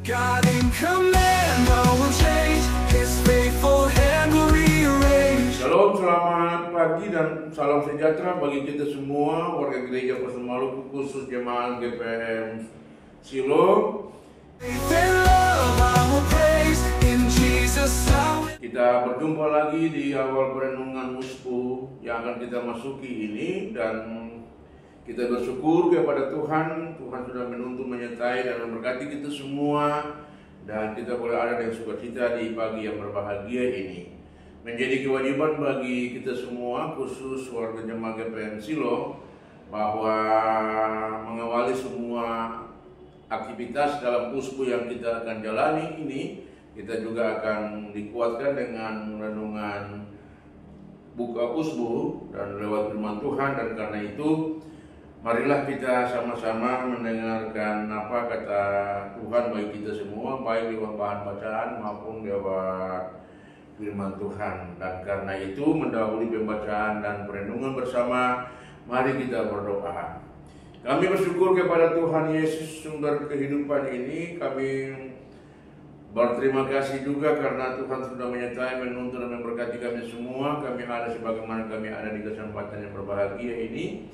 God in command, no will change. His faithful hand will rearrange. Shalom, selamat pagi dan salam sejahtera bagi kita semua warga gereja Pasir Maluku, khusus jemaat GPM Silo. Faith and love I will praise. In Jesus I will. Kita berjumpa lagi di awal perenungan Musku yang akan kita masuki ini, dan kita bersyukur kepada Tuhan. Tuhan sudah menuntun, menyertai dan memberkati kita semua, dan kita boleh ada dengan sukacita di pagi yang berbahagia ini. Menjadi kewajiban bagi kita semua, khusus warga jemaat GPM Silo, bahwa mengawali semua aktivitas dalam Pusku yang kita akan jalani ini, kita juga akan dikuatkan dengan renungan buka Pusku dan lewat firman Tuhan. Dan karena itu, marilah kita sama-sama mendengarkan apa kata Tuhan bagi kita semua, baik lewat bahan bacaan maupun lewat firman Tuhan. Dan karena itu, mendahului pembacaan dan perenungan bersama, mari kita berdoa. Kami bersyukur kepada Tuhan Yesus, sumber kehidupan ini. Kami berterima kasih juga karena Tuhan sudah menyertai, menuntun dan memberkati kami semua. Kami ada sebagaimana kami ada di kesempatan yang berbahagia ini.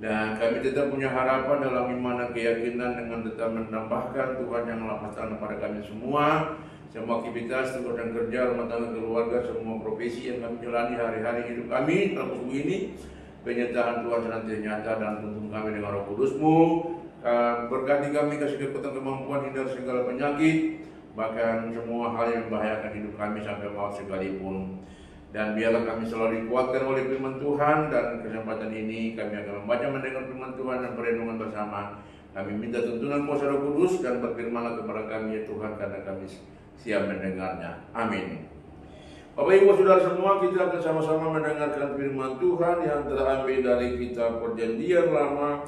Dan kami tetap punya harapan dalam iman dan keyakinan dengan tetap menambahkan Tuhan yang lapaskan kepada kami semua. Semua aktivitas, tugas dan kerja, rumah tangga, keluarga, semua profesi yang kami jalani hari-hari hidup kami dalam Pusku ini, penyertaan Tuhan senantiasa nyata dan tuntun kami dengan Roh Kudus-Mu. Berkati kami, kasih kekuatan, kemampuan, hindar segala penyakit, bahkan semua hal yang membahayakan hidup kami sampai maut sekalipun. Dan biarlah kami selalu dikuatkan oleh firman Tuhan. Dan kesempatan ini kami akan membaca, mendengar firman Tuhan dan perenungan bersama. Kami minta tuntunan kuasa Roh Kudus, dan berfirmanlah kepada kami ya Tuhan, karena kami siap mendengarnya. Amin. Bapak Ibu Saudara semua, kita akan sama-sama mendengarkan firman Tuhan yang terambil dari kitab Perjanjian Lama,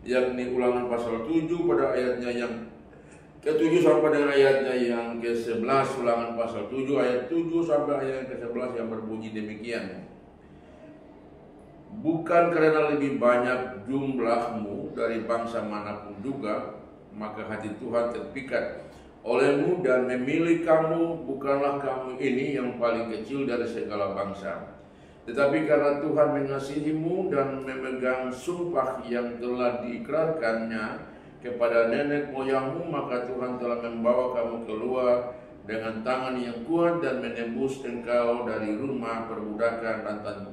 yakni Ulangan pasal 7 pada ayatnya yang ke-7 sampai dengan ayatnya yang ke-11. Ulangan pasal 7 ayat 7 sampai ayat yang ke-11 yang berbunyi demikian. Bukan karena lebih banyak jumlahmu dari bangsa manapun juga, maka hati Tuhan terpikat olehmu dan memilih kamu. Bukanlah kamu ini yang paling kecil dari segala bangsa, tetapi karena Tuhan mengasihimu dan memegang sumpah yang telah diikrarkannya kepada nenek moyangmu, maka Tuhan telah membawa kamu keluar dengan tangan yang kuat dan menebus engkau dari rumah perbudakan dan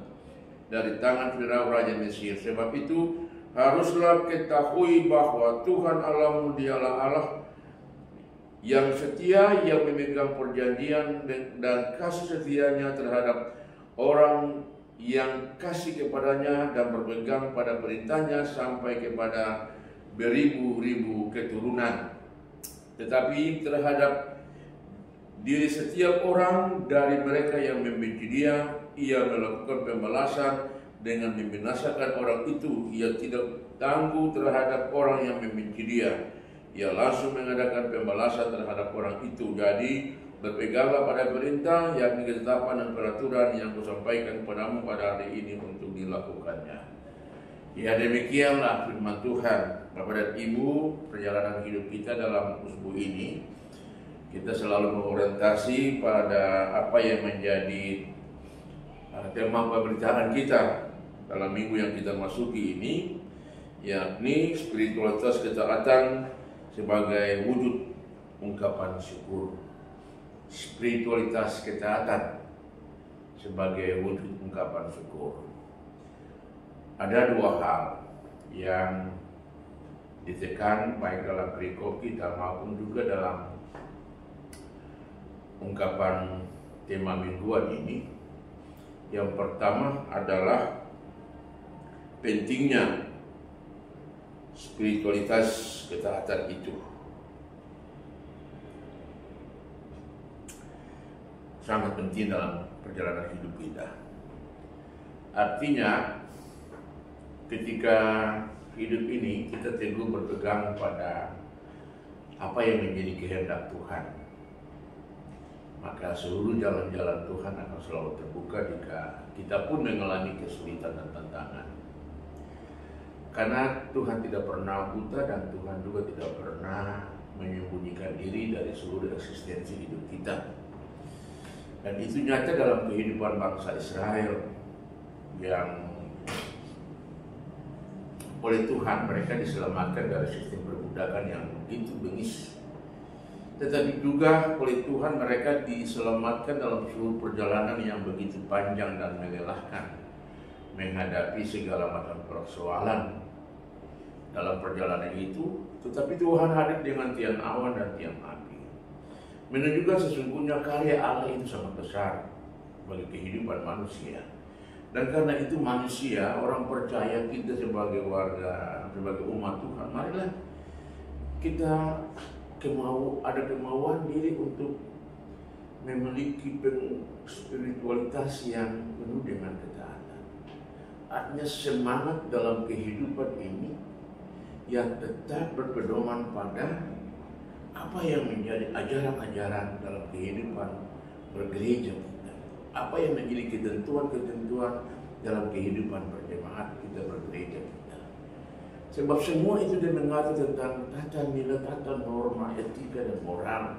dari tangan Firaun raja Mesir. Sebab itu haruslah ketahui bahwa Tuhan Allahmu dialah Allah yang setia, yang memegang perjanjian dan kasih setianya terhadap orang yang kasih kepadanya dan berpegang pada perintahnya sampai kepada beribu-ribu keturunan. Tetapi terhadap diri setiap orang dari mereka yang membenci dia, ia melakukan pembalasan dengan membinasakan orang itu. Ia tidak tangguh terhadap orang yang membenci dia, ia langsung mengadakan pembalasan terhadap orang itu. Jadi berpeganglah pada perintah, yakni ketetapan dan peraturan yang kusampaikan kepadamu pada hari ini untuk dilakukannya. Ya, demikianlah firman Tuhan. Bapak dan Ibu, perjalanan hidup kita dalam Pusku ini, kita selalu berorientasi pada apa yang menjadi tema pemberitaan kita dalam minggu yang kita masuki ini, yakni spiritualitas ketaatan sebagai wujud ungkapan syukur. Spiritualitas ketaatan sebagai wujud ungkapan syukur. Ada dua hal yang ditekan baik dalam perikop kita maupun juga dalam ungkapan tema mingguan ini. Yang pertama adalah pentingnya spiritualitas ketaatan itu. Sangat penting dalam perjalanan hidup kita. Artinya, ketika hidup ini kita teguh berpegang pada apa yang menjadi kehendak Tuhan, maka seluruh jalan-jalan Tuhan akan selalu terbuka jika kita pun mengalami kesulitan dan tantangan. Karena Tuhan tidak pernah buta dan Tuhan juga tidak pernah menyembunyikan diri dari seluruh eksistensi hidup kita. Dan itu nyata dalam kehidupan bangsa Israel yang oleh Tuhan mereka diselamatkan dari sistem perbudakan yang begitu bengis. Tetapi juga oleh Tuhan mereka diselamatkan dalam seluruh perjalanan yang begitu panjang dan melelahkan, menghadapi segala macam persoalan dalam perjalanan itu. Tetapi Tuhan hadir dengan tiang awan dan tiang api, menunjukkan sesungguhnya karya Allah itu sangat besar bagi kehidupan manusia. Dan karena itu manusia, orang percaya, kita sebagai warga, sebagai umat Tuhan, marilah kita ada kemauan diri untuk memiliki spiritualitas yang penuh dengan ketaatan. Artinya semangat dalam kehidupan ini yang tetap berpedoman pada apa yang menjadi ajaran-ajaran dalam kehidupan bergereja kita. Apa yang menjadi ketentuan-ketentuan dalam kehidupan berjemaat kita bergereja kita. Sebab semua itu dia mengatur tentang tata nilai, tata norma, etika dan moral.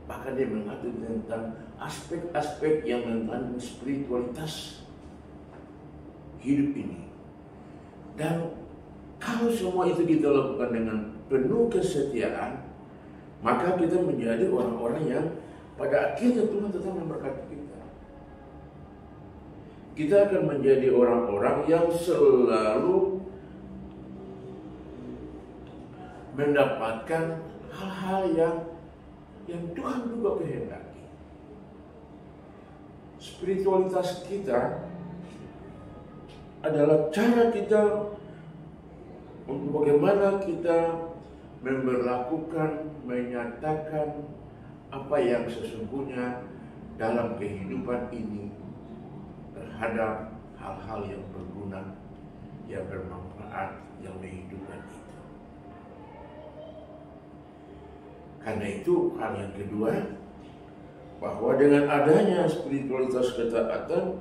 Bahkan dia mengatur tentang aspek-aspek yang mengandung spiritualitas hidup ini. Dan kalau semua itu kita lakukan dengan penuh kesetiaan, maka kita menjadi orang-orang yang pada akhirnya Tuhan tetap memberkati kita. Kita akan menjadi orang-orang yang selalu mendapatkan hal-hal yang Tuhan juga kehendaki. Spiritualitas kita adalah cara kita untuk bagaimana kita memperlakukan, menyatakan apa yang sesungguhnya dalam kehidupan ini terhadap hal-hal yang berguna, yang bermanfaat, yang menghidupkan itu. Karena itu hal yang kedua, bahwa dengan adanya spiritualitas ketaatan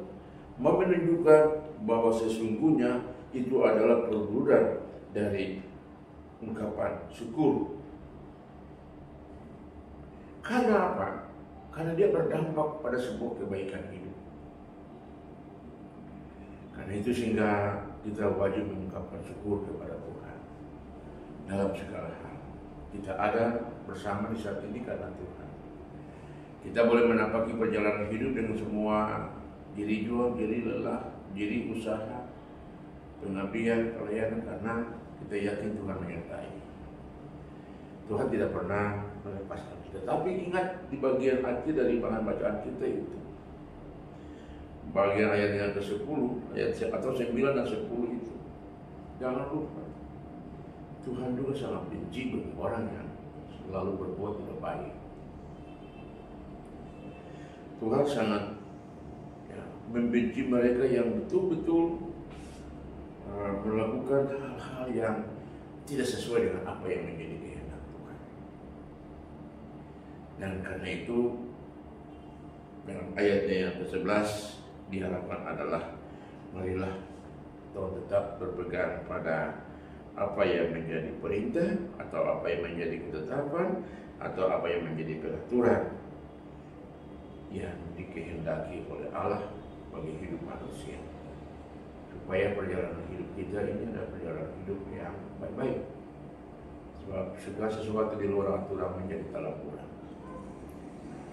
menunjukkan bahwa sesungguhnya itu adalah perbudakan dari ungkapan syukur. Karena apa? Karena dia berdampak pada sebuah kebaikan hidup. Karena itu sehingga kita wajib mengungkapkan syukur kepada Tuhan dalam segala hal. Kita ada bersama di saat ini karena Tuhan. Kita boleh menapaki perjalanan hidup dengan semua diri jual, diri lelah, diri usaha, pengabdian, pelayanan, karena kita yakin Tuhan menyertai. Tuhan tidak pernah melepaskan kita. Tapi ingat di bagian akhir dari bahan bacaan kita itu, bagian ayat yang ke-10, ayat atau 9 dan 10 itu, jangan lupa Tuhan juga sangat benci bagi orang yang selalu berbuat tidak baik. Tuhan sangat membenci mereka yang betul-betul melakukan hal-hal yang tidak sesuai dengan apa yang menjadi kehendak Tuhan. Dan karena itu dalam ayatnya yang ke-11 diharapkan adalah marilah Tuhan tetap berpegang pada apa yang menjadi perintah, atau apa yang menjadi ketetapan, atau apa yang menjadi peraturan yang dikehendaki oleh Allah bagi hidup manusia, supaya perjalanan hidup kita ini adalah perjalanan hidup yang baik-baik. Sebab segala sesuatu di luar aturan menjadi talam kurang.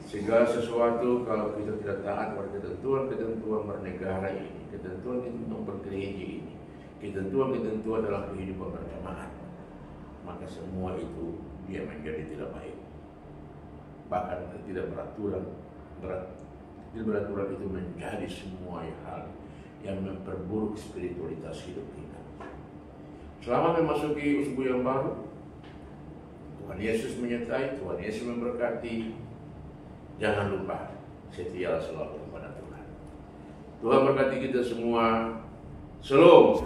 Segala sesuatu kalau kita tidak taat pada ketentuan-ketentuan bernegara ini, ketentuan-ketentuan bergereja ini, ketentuan-ketentuan dalam kehidupan berjemaat, maka semua itu dia menjadi tidak baik. Bahkan ketidakberaturan itu menjadi semua hal yang memperburuk spiritualitas hidup kita. Selamat memasuki usbu yang baru. Tuhan Yesus menyertai, Tuhan Yesus memberkati. Jangan lupa setia selalu kepada Tuhan. Tuhan berkati kita semua. Shalom.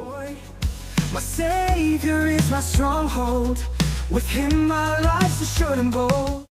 My Savior is my stronghold. With Him my life's assured and bold.